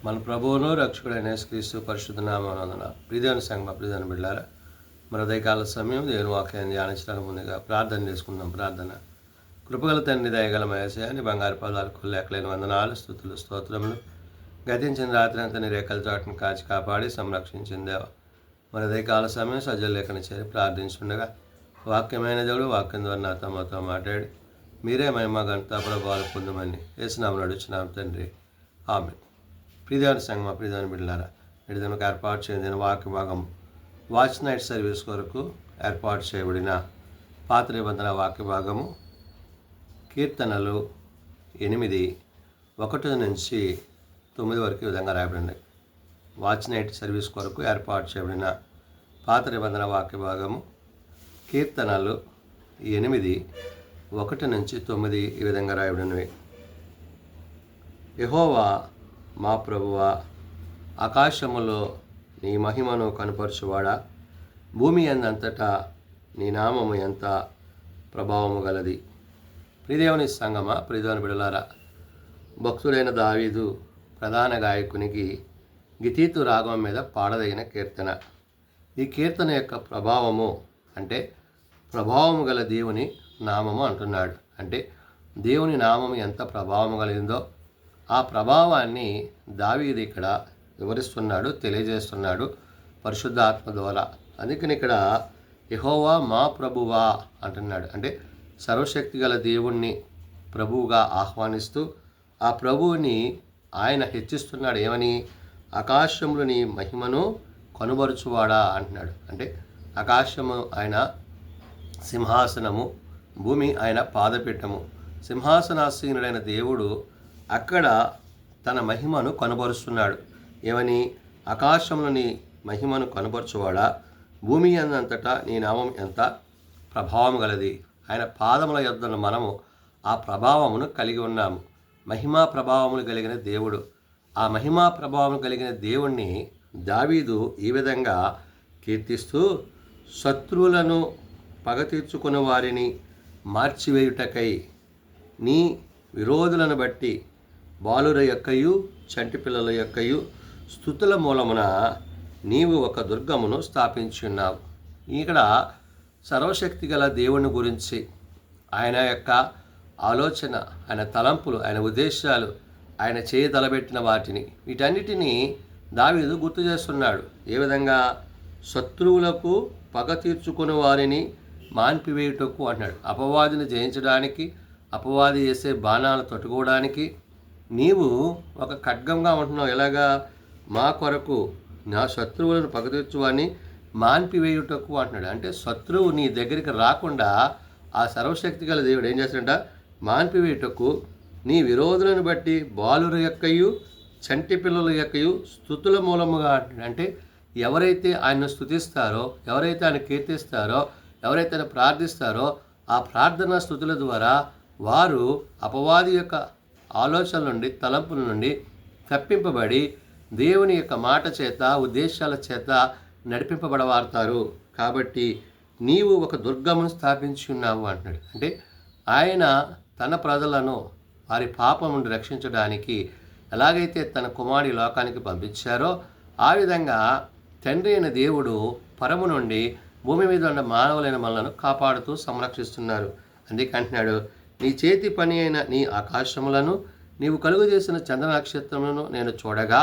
మన ప్రభువును రక్షకుడైన యేసుక్రీస్తు పరిశుద్ధ నామమున ప్రియదేవుని సంగమ ప్రియదేవుని బిడ్డలారా, మన ఉదయకాల సమయం దేవుని వాక్యాన్ని ధ్యానించడానికి ముందుగా ప్రార్థన చేసుకుందాం. ప్రార్థన. కృపగల తండ్రి, దయగల నీ బంగారు పదాలకు లెక్కలేని వందనాలు, స్తుతులు, స్తోత్రములు. గతించిన రాత్రి అంతా నీ రేఖల చాటును కాచి కాపాడి సంరక్షించిన దేవ, మన ఉదయకాల సమయం సజ్జల లేఖన చేరి ప్రార్థించుండగా వాక్యమైన దేవుడు వాక్యం ద్వారా నాతో మాతో మాట్లాడి మీరే మహిమ ఘనత ప్రభావాలు పొందమని యేసునామమున అడుగుచున్నాం తండ్రి. ఆమేన్. ప్రియదేవుని సంగమ ప్రియదేవుని బిడ్డలారా, నిడిదనకు ఏర్పాటు చేయబడిన వాక్య భాగం వాచ్ నైట్ సర్వీస్ కొరకు ఏర్పాటు చేయబడిన పాత నిబంధన వాక్య భాగము కీర్తనలు 8:1 నుంచి 9 వరకు ఈ విధంగా రాయబడింది. వాచ్ నైట్ సర్వీస్ కొరకు ఏర్పాటు చేయబడిన పాత నిబంధన వాక్య భాగము కీర్తనలు 8:1 నుంచి 9 ఈ విధంగా రాయబడినవి. యెహోవా మా ప్రభువా, ఆకాశములో నీ మహిమను కనుపరచువాడా, భూమి అందంతటా నీ నామము ఎంత ప్రభావము గలది. ప్రియదేవుని సంగమ ప్రియదేవుని బిడలారా, భక్తుడైన దావీదు ప్రధాన గాయకునికి గితీతు రాగం మీద పాడదగిన కీర్తన. ఈ కీర్తన యొక్క ప్రభావము అంటే ప్రభావము గల దేవుని నామము అంటున్నాడు. అంటే దేవుని నామము ఎంత ప్రభావము కలిగిందో ఆ ప్రభావాన్ని దావీదు ఇక్కడ వివరిస్తున్నాడు, తెలియజేస్తున్నాడు పరిశుద్ధాత్మ ద్వారా. అందుకని ఇక్కడ యెహోవా మా ప్రభువా అంటున్నాడు. అంటే సర్వశక్తి గల దేవుణ్ణి ప్రభువుగా ఆహ్వానిస్తూ ఆ ప్రభువుని ఆయన హెచ్చిస్తున్నాడు. ఏమని? ఆకాశంలో నీ మహిమను కనుబరుచువాడా అంటున్నాడు. అంటే ఆకాశము ఆయన సింహాసనము, భూమి ఆయన పాదపీఠము. సింహాసనాసీనుడైన దేవుడు అక్కడ తన మహిమను కనబరుస్తున్నాడు. ఏమని? ఆకాశంలోని మహిమను కనబరుచువాడా, భూమి అందంతటా నీ నామం ఎంత ప్రభావం గలది. ఆయన పాదముల యొద్దన మనము ఆ ప్రభావమును కలిగి ఉన్నాము. మహిమా ప్రభావములు కలిగిన దేవుడు. ఆ మహిమా ప్రభావం కలిగిన దేవుణ్ణి దావీదు ఈ విధంగా కీర్తిస్తూ, శత్రువులను పగ తీర్చుకున్న వారిని మార్చివేయుటకై నీ విరోధులను బట్టి బాలుర యొక్కయు చంటి పిల్లల యొక్కయు స్తుతుల మూలమున నీవు ఒక దుర్గమును స్థాపించున్నావు. ఇక్కడ సర్వశక్తి గల దేవుని గురించి, ఆయన యొక్క ఆలోచన, ఆయన తలంపులు, ఆయన ఉద్దేశాలు, ఆయన చేయి తలబెట్టిన వాటిని, వీటన్నిటినీ దావీదు గుర్తు చేస్తున్నాడు. ఏ విధంగా? శత్రువులకు పగ తీర్చుకుని వారిని మాన్పివేయుటకు అంటున్నాడు. అపవాదిని జయించడానికి, అపవాది చేసే బాణాలు తట్టుకోవడానికి నీవు ఒక ఖడ్గంగా ఉంటున్నావు. ఎలాగా? మా కొరకు నా శత్రువులను పగ తీర్చువాన్ని మాన్పివేయుటకు అంటున్నాడు. అంటే శత్రువు నీ దగ్గరికి రాకుండా ఆ సర్వశక్తి గల దేవుడు ఏం చేస్తాడంట? మాన్పివేయుటకు నీ విరోధులను బట్టి బాలుర యొక్కయు చంటి పిల్లల యొక్కయు స్తుతుల మూలముగా అంటున్నాడు. అంటే ఎవరైతే ఆయన్ను స్తుతిస్తారో, ఎవరైతే ఆయన కీర్తిస్తారో, ఎవరైతే ఆయన ప్రార్థిస్తారో ఆ ప్రార్థనా స్తుతుల ద్వారా వారు అపవాది యొక్క ఆలోచనల నుండి, తలంపుల నుండి తప్పింపబడి దేవుని యొక్క మాట చేత, ఉద్దేశాల చేత నడిపింపబడవారుతారు. కాబట్టి నీవు ఒక దుర్గమును స్థాపించి ఉన్నావు అంటున్నాడు. అంటే ఆయన తన ప్రజలను వారి పాపం నుండి రక్షించడానికి ఎలాగైతే తన కుమారుడి లోకానికి పంపించారో ఆ విధంగా తండ్రి అయిన దేవుడు పరము నుండి భూమి మీద ఉన్న మానవులైన మనలను కాపాడుతూ సంరక్షిస్తున్నారు. అందుకే అంటున్నాడు, నీ చేతి పని అయిన నీ ఆకాశములను, నీవు కలుగు చేసిన చంద్ర నక్షత్రములను నేను చూడగా,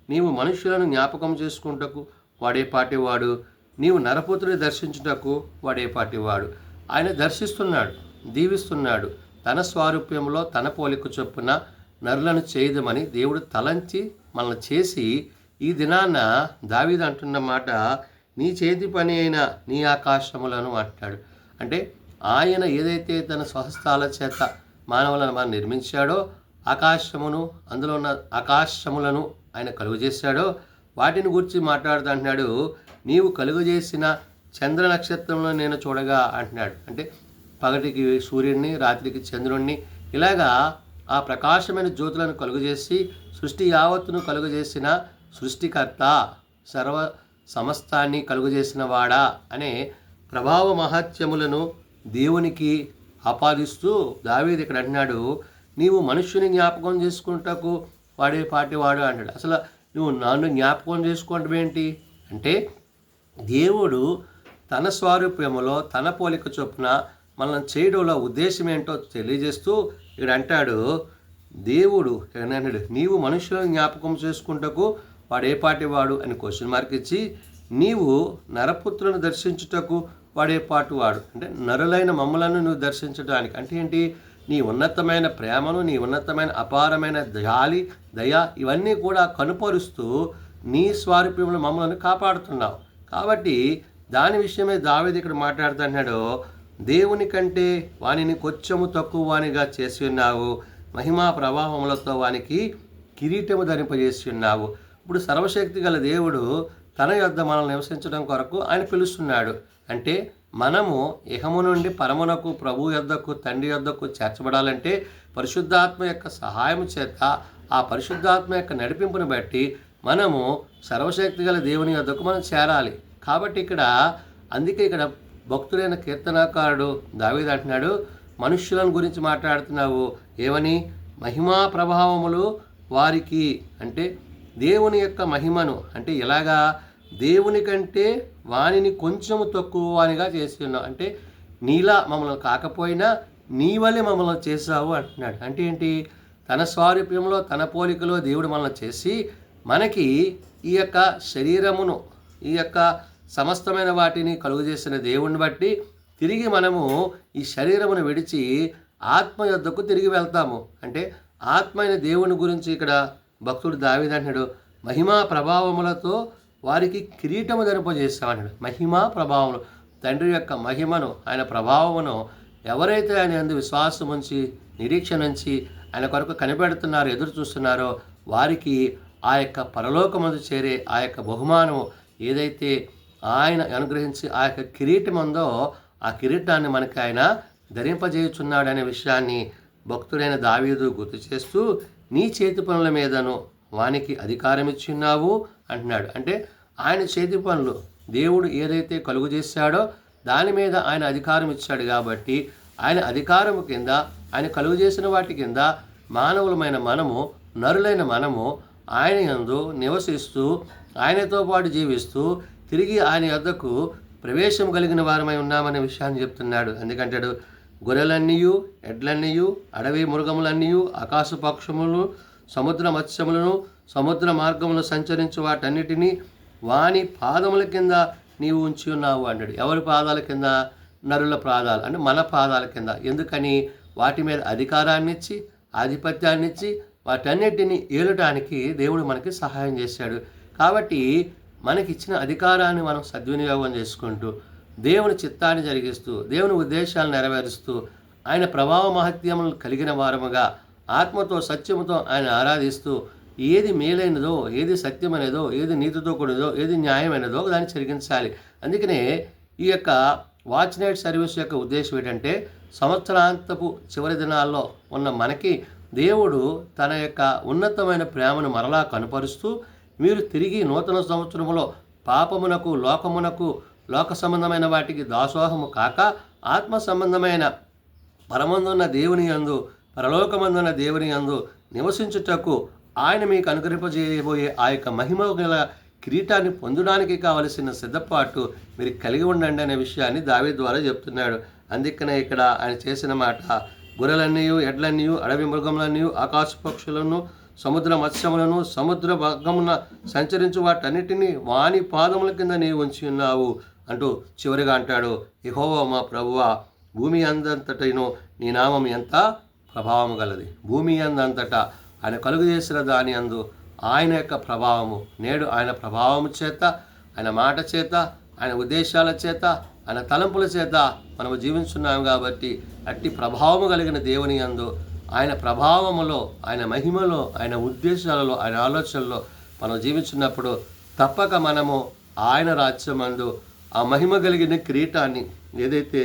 నీవు మనుషులను జ్ఞాపకం చేసుకుంటకు వాడేపాటివాడు, నీవు నరపుత్రుని దర్శించుటకు వాడేపాటివాడు. ఆయన దర్శిస్తున్నాడు, దీవిస్తున్నాడు. తన స్వారూప్యంలో తన పోలిక చొప్పున నరులను చేయదమని దేవుడు తలంచి మనల్ని చేసి ఈ దినాన దావీదు అంటున్న మాట, నీ చేతి పని అయిన నీ ఆకాశములను అంటాడు. అంటే ఆయన ఏదైతే తన స్వహస్తాల చేత మానవులను మనం నిర్మించాడో, ఆకాశమును, అందులో ఉన్న ఆకాశములను ఆయన కలుగు చేశాడో వాటిని గురించి మాట్లాడుతూ అంటున్నాడు, నీవు కలుగు చేసిన చంద్ర నక్షత్రంలో నేను చూడగా అంటున్నాడు. అంటే పగటికి సూర్యుడిని, రాత్రికి చంద్రుణ్ణి, ఇలాగా ఆ ప్రకాశమైన జ్యోతులను కలుగు చేసి సృష్టి యావత్తును కలుగు చేసిన సృష్టికర్త, సర్వ సమస్తాన్ని కలుగు చేసిన వాడా అనే ప్రభావ మహత్యములను దేవునికి ఆపాదిస్తూ దావీదు ఇక్కడ అంటున్నాడు, నీవు మనుష్యుని జ్ఞాపకం చేసుకుంటకు వాడే పాటి వాడు అంటాడు. అసలు నువ్వు నన్ను జ్ఞాపకం చేసుకోవడం ఏంటి అంటే, దేవుడు తన స్వారూప్యములో తన పోలిక చొప్పున మనల్ని చేయడంలో ఉద్దేశం ఏంటో తెలియజేస్తూ ఇక్కడ అంటాడు, దేవుడు ఏమన్నాడు, నీవు మనుషులను జ్ఞాపకం చేసుకుంటకు వాడు ఏ పాటి వాడు అని క్వశ్చన్ మార్క్ ఇచ్చి, నీవు నరపుత్రులను దర్శించుటకు వాడే పాటు వాడు అంటే నరులైన మమ్మలను నువ్వు దర్శించడానికి అంటే ఏంటి, నీ ఉన్నతమైన ప్రేమను, నీ ఉన్నతమైన అపారమైన జాలి, దయ ఇవన్నీ కూడా కనుపరుస్తూ నీ స్వారూప్యంలో మమ్మల్ని కాపాడుతున్నావు. కాబట్టి దాని విషయమే దావీదు ఇక్కడ మాట్లాడుతున్నాడు, దేవుని కంటే వానిని కొంచెము తక్కువ వానిగా చేసి ఉన్నావు, మహిమా ప్రభావములతో వానికి కిరీటము ధరింపజేసి ఉన్నావు. ఇప్పుడు సర్వశక్తి గల దేవుడు తన యొద్ద మనల్ని నివసించడం కొరకు ఆయన పిలుస్తున్నాడు. అంటే మనము ఇహము నుండి పరమునకు, ప్రభు యొద్దకు, తండ్రి యొద్దకు చేర్చబడాలంటే పరిశుద్ధాత్మ యొక్క సహాయం చేత, ఆ పరిశుద్ధాత్మ యొక్క నడిపింపును బట్టి మనము సర్వశక్తి గల దేవుని యొద్దకు మనం చేరాలి. కాబట్టి అందుకే ఇక్కడ భక్తుడైన కీర్తనాకారుడు దావీదు అంటున్నాడు, మనుష్యులను గురించి మాట్లాడుతున్నావు ఏమని, మహిమా ప్రభావములు వారికి అంటే దేవుని యొక్క మహిమను అంటే ఎలాగా, దేవుని కంటే వానిని కొంచెము తక్కువ వానిగా చేసి ఉన్నావు అంటే నీలా మమ్మల్ని కాకపోయినా నీ వల్లే మమ్మల్ని చేసావు అంటున్నాడు. అంటే ఏంటి, తన స్వారూప్యంలో తన పోలికలో దేవుడు మనల్ని చేసి మనకి ఈ యొక్క శరీరమును, ఈ యొక్క సమస్తమైన వాటిని కలుగజేసిన దేవుణ్ణి బట్టి తిరిగి మనము ఈ శరీరమును విడిచి ఆత్మ యొద్దకు తిరిగి వెళ్తాము. అంటే ఆత్మ అయిన దేవుని గురించి ఇక్కడ భక్తుడు దావీదు అంటున్నాడు, మహిమా ప్రభావములతో వారికి కిరీటము ధరింపజేస్తామన్నాడు. మహిమా ప్రభావములు, తండ్రి యొక్క మహిమను, ఆయన ప్రభావమును ఎవరైతే ఆయన యందు విశ్వాసం ఉంచి, నిరీక్షణ ఉంచి ఆయన కొరకు కనిపెడుతున్నారో, ఎదురు చూస్తున్నారో వారికి ఆ యొక్క పరలోకమందు చేరే ఆ యొక్క బహుమానము ఏదైతే ఆయన అనుగ్రహించి ఆ యొక్క కిరీటం ఉందో ఆ కిరీటాన్ని మనకి ఆయన ధరింపజేయుచున్నాడనే విషయాన్ని భక్తుడైన దావీదు గుర్తు చేస్తూ, నీ చేతి పనుల మీదను వానికి అధికారం ఇచ్చున్నావు అంటున్నాడు. అంటే ఆయన చేతి పనులు దేవుడు ఏదైతే కలుగు చేశాడో దాని మీద ఆయన అధికారం ఇచ్చాడు. కాబట్టి ఆయన అధికారము కింద, ఆయన కలుగు చేసిన వాటి కింద మానవులమైన మనము, నరులైన మనము ఆయన యందు నివసిస్తూ ఆయనతో పాటు జీవిస్తూ తిరిగి ఆయన యొద్దకు ప్రవేశం కలిగిన వారమై ఉన్నామనే విషయాన్ని చెప్తున్నాడు. ఎందుకంటాడు, గొర్రెలన్నీయు, ఎడ్లన్నీయు, అడవి మృగములన్నీయు, ఆకాశ పక్షములు, సముద్ర మత్స్యములను, సముద్ర మార్గములు సంచరించు వాటన్నిటినీ వాని పాదముల కింద నీవు ఉంచి ఉన్నావు అన్నాడు. ఎవరి పాదాల కింద? నరుల పాదాలు అంటే మన పాదాల కింద. ఎందుకని? వాటి మీద అధికారాన్ని ఇచ్చి, ఆధిపత్యాన్ని ఇచ్చి వాటన్నిటిని ఏలటానికి దేవుడు మనకి సహాయం చేశాడు. కాబట్టి మనకిచ్చిన అధికారాన్ని మనం సద్వినియోగం చేసుకుంటూ, దేవుని చిత్తాన్ని జరిగిస్తూ, దేవుని ఉద్దేశాలను నెరవేరుస్తూ, ఆయన ప్రభావ మహత్యములు కలిగిన వారముగా ఆత్మతో సత్యముతో ఆయన ఆరాధిస్తూ, ఏది మేలైనదో, ఏది సత్యమైనదో, ఏది నీతితో కూడినదో, ఏది న్యాయమైనదో దాన్ని జరిగించాలి. అందుకనే ఈ యొక్క వాచ్ నైట్ సర్వీస్ యొక్క ఉద్దేశం ఏంటంటే, సంవత్సరాంతపు చివరి దినాల్లో ఉన్న మనకి దేవుడు తన యొక్క ఉన్నతమైన ప్రేమను మరలా కనుపరుస్తూ, మీరు తిరిగి నూతన సంవత్సరములో పాపమునకు, లోకమునకు, లోక సంబంధమైన వాటికి దాసోహము కాక ఆత్మ సంబంధమైన పరమందున్న దేవుని యందు, పరలోకమందున్న దేవుని యందు నివసించుటకు ఆయన మీకు అనుగ్రహింపజేయబోయే ఆ యొక్క మహిమ గల కిరీటాన్ని పొందడానికి కావలసిన సిద్ధపాటు మీరు కలిగి ఉండండి అనే విషయాన్ని దావీదు ద్వారా చెప్తున్నాడు. అందుకనే ఇక్కడ ఆయన చేసిన మాట, గొర్రెలన్నీయు, ఎడ్లన్నీయు, అడవి మృగములన్నీయు, ఆకాశ పక్షులను, సముద్ర మత్స్యములను, సముద్ర భాగమున సంచరించు వాటన్నిటినీ వాని పాదముల కింద నీవు ఉంచి ఉన్నావు అంటూ చివరిగా అంటాడు, యెహోవా మా ప్రభువా, భూమి అందంతటను నీ నామం ఎంత ప్రభావము గలది. భూమి అందంతటా ఆయన కలుగు చేసిన దాని అందు ఆయన యొక్క ప్రభావము, నేడు ఆయన ప్రభావము చేత, ఆయన మాట చేత, ఆయన ఉద్దేశాల చేత, ఆయన తలంపుల చేత మనము జీవించున్నాము. కాబట్టి అట్టి ప్రభావము కలిగిన దేవుని యందు, ఆయన ప్రభావములో, ఆయన మహిమలో, ఆయన ఉద్దేశాలలో, ఆయన ఆలోచనలో మనం జీవించున్నప్పుడు తప్పక మనము ఆయన రాజ్యమందు ఆ మహిమ కలిగిన కిరీటాన్ని ఏదైతే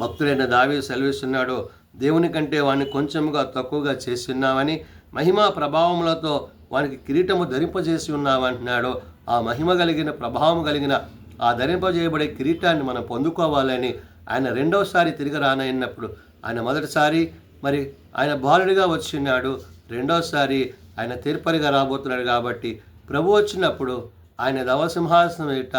భక్తుడైన దావీదు సెలవిస్తున్నాడో, దేవుని కంటే వాడిని కొంచెంగా తక్కువగా చేసి ఉన్నామని, మహిమా ప్రభావములతో వానికి కిరీటము ధరింపజేసి ఉన్నామంటున్నాడో, ఆ మహిమ కలిగిన ప్రభావం కలిగిన ఆ ధరింపజేయబడే కిరీటాన్ని మనం పొందుకోవాలని ఆయన రెండవసారి తిరిగి రానైనప్పుడు, ఆయన మొదటిసారి మరి ఆయన బాలుడిగా వచ్చినాడు, రెండోసారి ఆయన తీర్పరిగా రాబోతున్నాడు కాబట్టి ప్రభు వచ్చినప్పుడు ఆయన ధవసింహాసనం ఎదుట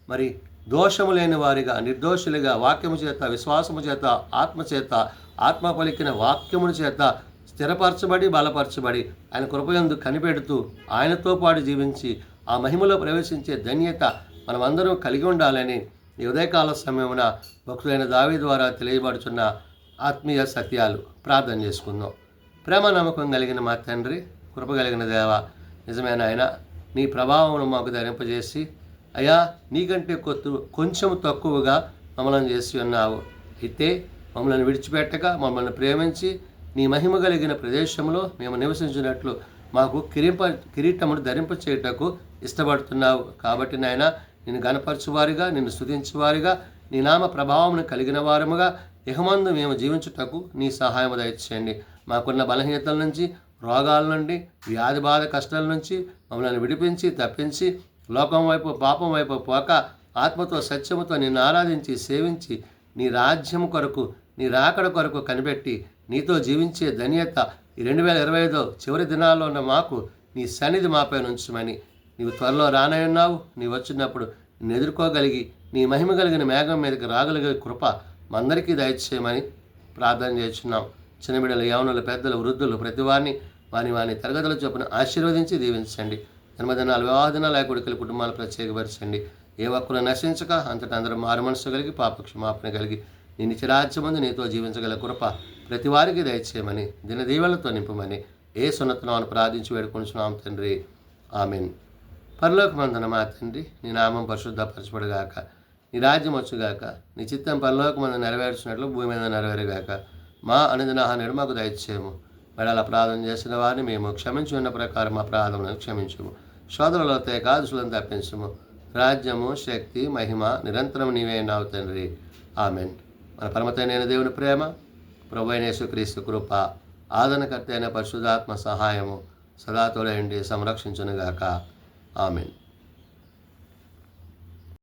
మరి దోషము లేని వారిగా, నిర్దోషులుగా, వాక్యము చేత, విశ్వాసము చేత, ఆత్మ చేత, ఆత్మ పలికిన వాక్యముల చేత స్థిరపరచబడి బలపరచబడి ఆయన కృపయందు కనిపెడుతూ ఆయనతో పాటు జీవించి ఆ మహిమలో ప్రవేశించే ధన్యత మనమందరం కలిగి ఉండాలని ఈ ఉదయకాల సమయమున భక్తులైన దావీదు ద్వారా తెలియబడుచున్న ఆత్మీయ సత్యాలు ప్రార్థన చేసుకుందాం. ప్రేమ నమ్మకం కలిగిన మా తండ్రి, కృప కలిగిన దేవ, నిజమైన ఆయన నీ ప్రభావం మాకు ధరింపజేసి అయ్యా నీకంటే కొంచెం తక్కువగా మమ్మల్ని చేసి ఉన్నావు. అయితే మమ్మల్ని విడిచిపెట్టక మమ్మల్ని ప్రేమించి నీ మహిమ కలిగిన ప్రదేశంలో మేము నివసించినట్లు మాకు కిరీటమును ధరింప చేయుటకు ఇష్టపడుతున్నావు. కాబట్టి నాయన నిన్ను గణపరచువారిగా, నిన్ను స్తుతించువారిగా, నీ నామ ప్రభావమును కలిగిన వారముగా ఇహమందు మేము జీవించుటకు నీ సహాయం దయచేయండి. మాకున్న బలహీనతల నుంచి, రోగాల నుండి, వ్యాధి బాధ కష్టాల నుంచి మమ్మల్ని విడిపించి తప్పించి లోకం వైపు, పాపం వైపు పోక ఆత్మతో సత్యముతో నిన్ను ఆరాధించి సేవించి నీ రాజ్యం కొరకు, నీ రాకడ కొరకు కనిపెట్టి నీతో జీవించే ధన్యత ఈ 2025 చివరి దినాల్లో ఉన్న మాకు నీ సన్నిధి మాపై ఉంచమని, నీవు త్వరలో రానయ్యున్నావు. నీవు వచ్చినప్పుడు నిన్ను ఎదుర్కోగలిగి నీ మహిమ కలిగిన మేఘం మీదకి రాగలిగే కృప మందరికీ దయచేయమని ప్రార్థన చేస్తున్నాం. చిన్న బిడ్డలు, యవనులు, పెద్దలు, వృద్ధులు ప్రతి వారిని వాని తరగతుల చొప్పున ఆశీర్వదించి దీవించండి. జన్మదినాలు, వివాహ దినాలు, కొడుకుల కుటుంబాలు ప్రత్యేకపరచండి. ఏ ఒక్కరు నశించక అంతటా అందరూ మారు మనసు కలిగి పాపక్షమాపణ కలిగి నీ నిత్యరాజ్యమందు నీతో జీవించగల కృప ప్రతి వారికి దయచేయమని, దిన దీవెనలతో నింపమని యేసునామమున ప్రార్థించి వేడుకొనుచున్నాం తండ్రి. ఆమేన్. పరలోకమందున మా తండ్రి, నీ నామం పరిశుద్ధపరచబడుగాక, నీ రాజ్యం వచ్చుగాక, నీ చిత్తం పరలోకమందు నెరవేర్చినట్లు భూమి మీద నెరవేరుగాక. మా అనుదిన ఆహారం మాకు దయచేయము. మెడల అపరాధం చేసిన వారిని మేము క్షమించి ఉన్న ప్రకారం మా అపరాధములను క్షమించుము. శోధనలతో ఏకాదశులను తప్పించుము. రాజ్యము, శక్తి, మహిమ నిరంతరం నీవే ఉన్నావు తండ్రి. ఆమెన్. మన పరమతైన దేవుని ప్రేమ, ప్రభువైన యేసుక్రీస్తు కృప, ఆదరణకర్త అయిన పరిశుద్ధాత్మ సహాయము సదా తోడై ఉండి సంరక్షించునుగాక. ఆమెన్.